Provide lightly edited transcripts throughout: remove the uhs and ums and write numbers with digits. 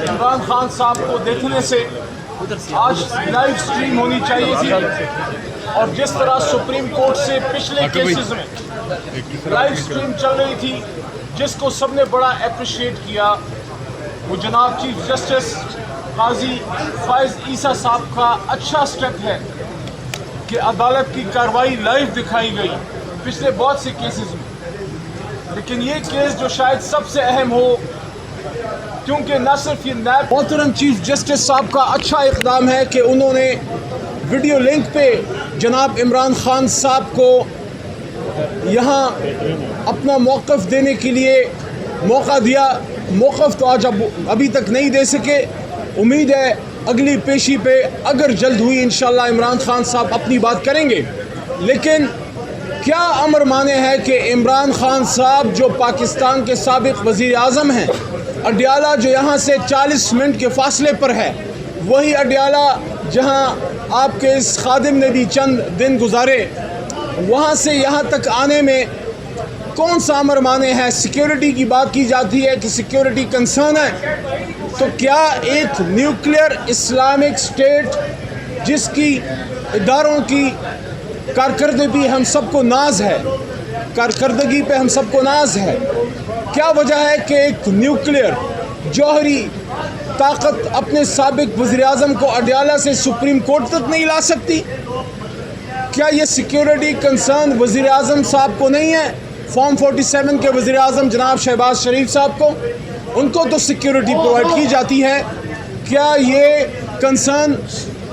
इमरान खान साहब को देखने से आज लाइव स्ट्रीम होनी चाहिए थी, और जिस तरह सुप्रीम कोर्ट से पिछले केसेस में लाइव स्ट्रीम चल रही थी, जिसको सबने बड़ा अप्रिशिएट किया, वो जनाब चीफ जस्टिस काजी फायज ईसा साहब का अच्छा स्टेप है कि अदालत की कार्रवाई लाइव दिखाई गई पिछले बहुत से केसेस में। लेकिन ये केस जो शायद सबसे अहम हो, क्योंकि न सिर्फ ये नायब मोहतरम चीफ जस्टिस साहब का अच्छा इक़दाम है कि उन्होंने वीडियो लिंक पे जनाब इमरान खान साहब को यहाँ अपना मौक़िफ़ देने के लिए मौका दिया। मौक़िफ़ तो आज अभी तक नहीं दे सके, उम्मीद है अगली पेशी पे अगर जल्द हुई इंशाअल्लाह इमरान खान साहब अपनी बात करेंगे। लेकिन क्या अमर माने है कि इमरान खान साहब जो पाकिस्तान के साबिक़ वज़ीर आज़म हैं, अडियाला जो यहाँ से 40 मिनट के फासले पर है, वही अडियाला जहाँ आपके इस खादिम ने भी चंद दिन गुजारे, वहाँ से यहाँ तक आने में कौन सा अमर माने है। सिक्योरिटी की बात की जाती है कि सिक्योरिटी कंसर्न है, तो क्या एक न्यूक्लियर इस्लामिक स्टेट जिसकी इदारों की कारकर्दगी हम सबको नाज है, कारकर्दगी पे हम सबको नाज है, क्या वजह है कि एक न्यूक्लियर जौहरी ताकत अपने साबिक़ वज़ीर आज़म को अडियाला से सुप्रीम कोर्ट तक नहीं ला सकती? क्या ये सिक्योरिटी कंसर्न वज़ीर आज़म साहब को नहीं है? फॉर्म 47 के वज़ीर आज़म जनाब शहबाज शरीफ साहब को, उनको तो सिक्योरिटी प्रोवाइड की जाती है। क्या ये कंसर्न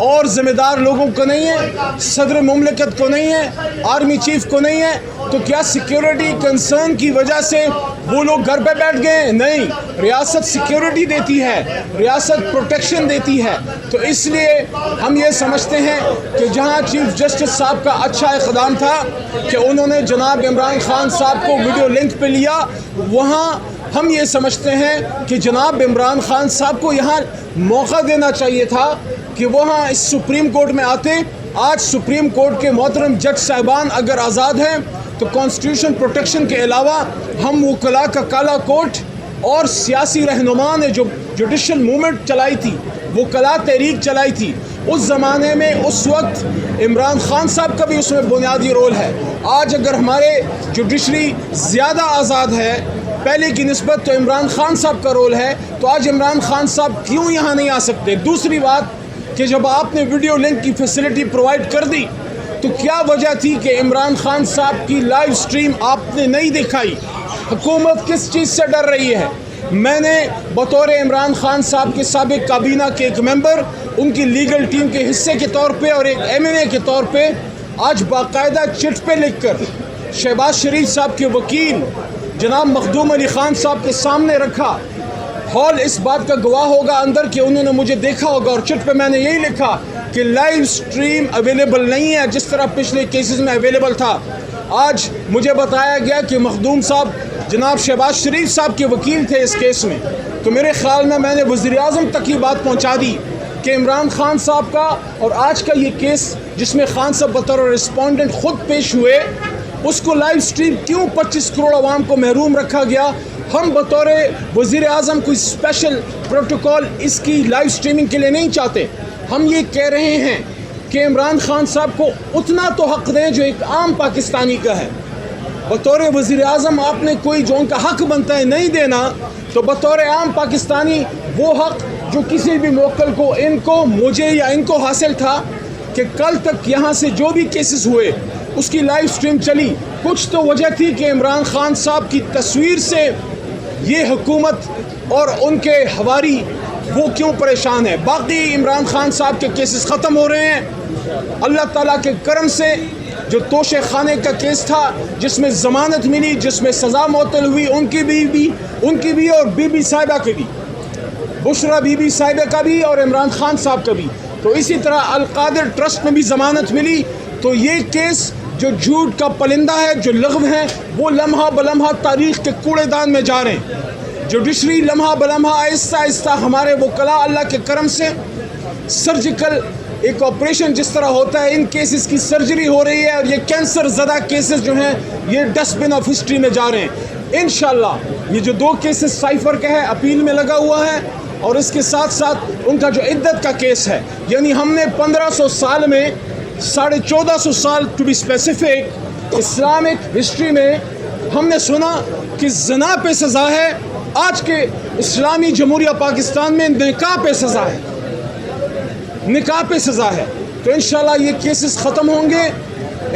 और ज़िम्मेदार लोगों को नहीं है? सदर मुमलिकत को नहीं है? आर्मी चीफ को नहीं है? तो क्या सिक्योरिटी कंसर्न की वजह से वो लोग घर पे बैठ गए? नहीं, रियासत सिक्योरिटी देती है, रियासत प्रोटेक्शन देती है। तो इसलिए हम ये समझते हैं कि जहाँ चीफ जस्टिस साहब का अच्छा इक़दाम था कि उन्होंने जनाब इमरान खान साहब को वीडियो लिंक पे लिया, वहाँ हम ये समझते हैं कि जनाब इमरान खान साहब को यहाँ मौका देना चाहिए था कि वहाँ इस सुप्रीम कोर्ट में आते। आज सुप्रीम कोर्ट के मोहतरम जज साहिबान अगर आज़ाद हैं तो कॉन्स्टिट्यूशन प्रोटेक्शन के अलावा हम वकला का काला कोर्ट और सियासी रहनुमा ने जो जुडिशल मूवमेंट चलाई थी, वकला तहरीक चलाई थी, उस ज़माने में उस वक्त इमरान खान साहब का भी उसमें बुनियादी रोल है। आज अगर हमारे जुडिशरी ज़्यादा आज़ाद है पहले की निस्बत, तो इमरान खान साहब का रोल है, तो आज इमरान खान साहब क्यों यहाँ नहीं आ सकते? दूसरी बात कि जब आपने वीडियो लिंक की फैसिलिटी प्रोवाइड कर दी, तो क्या वजह थी कि इमरान खान साहब की लाइव स्ट्रीम आपने नहीं दिखाई? हुकूमत किस चीज़ से डर रही है? मैंने बतौर इमरान खान साहब के साबिक़ काबीना के एक मेंबर, उनकी लीगल टीम के हिस्से के तौर पे और एक MNA के तौर पे आज बाकायदा चिट पे लिखकर शहबाज शरीफ साहब के वकील जनाब मखदूम अली ख़ान साहब के सामने रखा। हॉल इस बात का गवाह होगा अंदर कि उन्होंने मुझे देखा होगा, और चिट पे मैंने यही लिखा कि लाइव स्ट्रीम अवेलेबल नहीं है जिस तरह पिछले केसेस में अवेलेबल था। आज मुझे बताया गया कि मखदूम साहब जनाब शहबाज शरीफ साहब के वकील थे इस केस में, तो मेरे ख़्याल में मैंने वज़ीर आज़म तक की बात पहुँचा दी कि इमरान खान साहब का और आज का ये केस जिसमें खान साहब बतौर रिस्पोंडेंट ख़ुद पेश हुए, उसको लाइव स्ट्रीम क्यों 25 करोड़ आवाम को महरूम रखा गया? हम बतौर वज़ीर आज़म कोई स्पेशल प्रोटोकॉल इसकी लाइव स्ट्रीमिंग के लिए नहीं चाहते। हम ये कह रहे हैं कि इमरान खान साहब को उतना तो हक़ दें जो एक आम पाकिस्तानी का है। बतौर वज़ीर आज़म आपने कोई जो उनका हक़ बनता है नहीं देना, तो बतौर आम पाकिस्तानी वो हक़ जो किसी भी मोक्कल को, इनको, मुझे या इनको हासिल था कि कल तक यहाँ से जो भी केसेस हुए उसकी लाइव स्ट्रीम चली। कुछ तो वजह थी कि इमरान खान साहब की तस्वीर से ये हुकूमत और उनके हवारी वो क्यों परेशान है। बाकी इमरान खान साहब के केसेस ख़त्म हो रहे हैं अल्लाह ताला के करम से। जो तोशे खाने का केस था जिसमें ज़मानत मिली, जिसमें सज़ा मुअत्तल हुई, उनकी भी और बीबी साहिबा की भी, बुशरा बीबी साहिबा का भी और इमरान खान साहब का भी। तो इसी तरह अलकादिर ट्रस्ट में भी ज़मानत मिली। तो ये केस जो झूठ का पलिंदा है, जो लग़्व है, वो लम्हा बलम्हा तारीख़ के कूड़ेदान में जा रहे हैं। जुडिशरी लम्हा बलम्हा आहिस्ता आहिस्ता हमारे वकला अल्लाह के करम से सर्जिकल एक ऑपरेशन जिस तरह होता है, इन केसेस की सर्जरी हो रही है, और ये कैंसर ज़दा केसेस जो हैं ये डस्टबिन ऑफ हिस्ट्री में जा रहे हैं। इंशाअल्लाह ये जो 2 केसेस साइफर के हैं अपील में लगा हुआ है, اور اس کے ساتھ ساتھ ان کا جو عدت کا کیس ہے، یعنی ہم نے 1500 سال میں 1450 سال to be specific Islamic history میں ہم نے سنا کہ زنا پہ سزا ہے. آج کے اسلامی جمہوریہ پاکستان میں نکاح پہ سزا ہے، نکاح پہ سزا ہے. تو انشاءاللہ یہ کیسز ختم ہوں گے،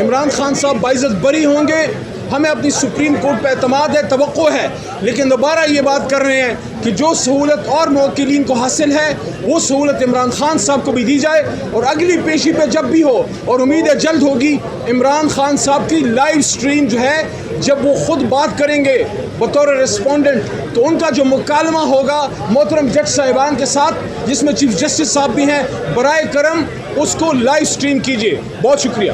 عمران خان صاحب باعزت بری ہوں گے. ہمیں اپنی سپریم کورٹ پہ اعتماد ہے، توقع ہے، لیکن دوبارہ یہ بات کر رہے ہیں کہ جو سہولت اور موکلین کو حاصل ہے وہ سہولت عمران خان صاحب کو بھی دی جائے. اور اگلی پیشی پہ جب بھی ہو، اور امید ہے جلد ہوگی، عمران خان صاحب کی لائیو سٹریم جو ہے جب وہ خود بات کریں گے بطور ریسپونڈنٹ، تو ان کا جو مکالمہ ہوگا محترم جج صاحبان کے ساتھ جس میں چیف جسٹس صاحب بھی ہیں، برائے کرم اس کو لائیو سٹریم کیجیے. بہت شکریہ.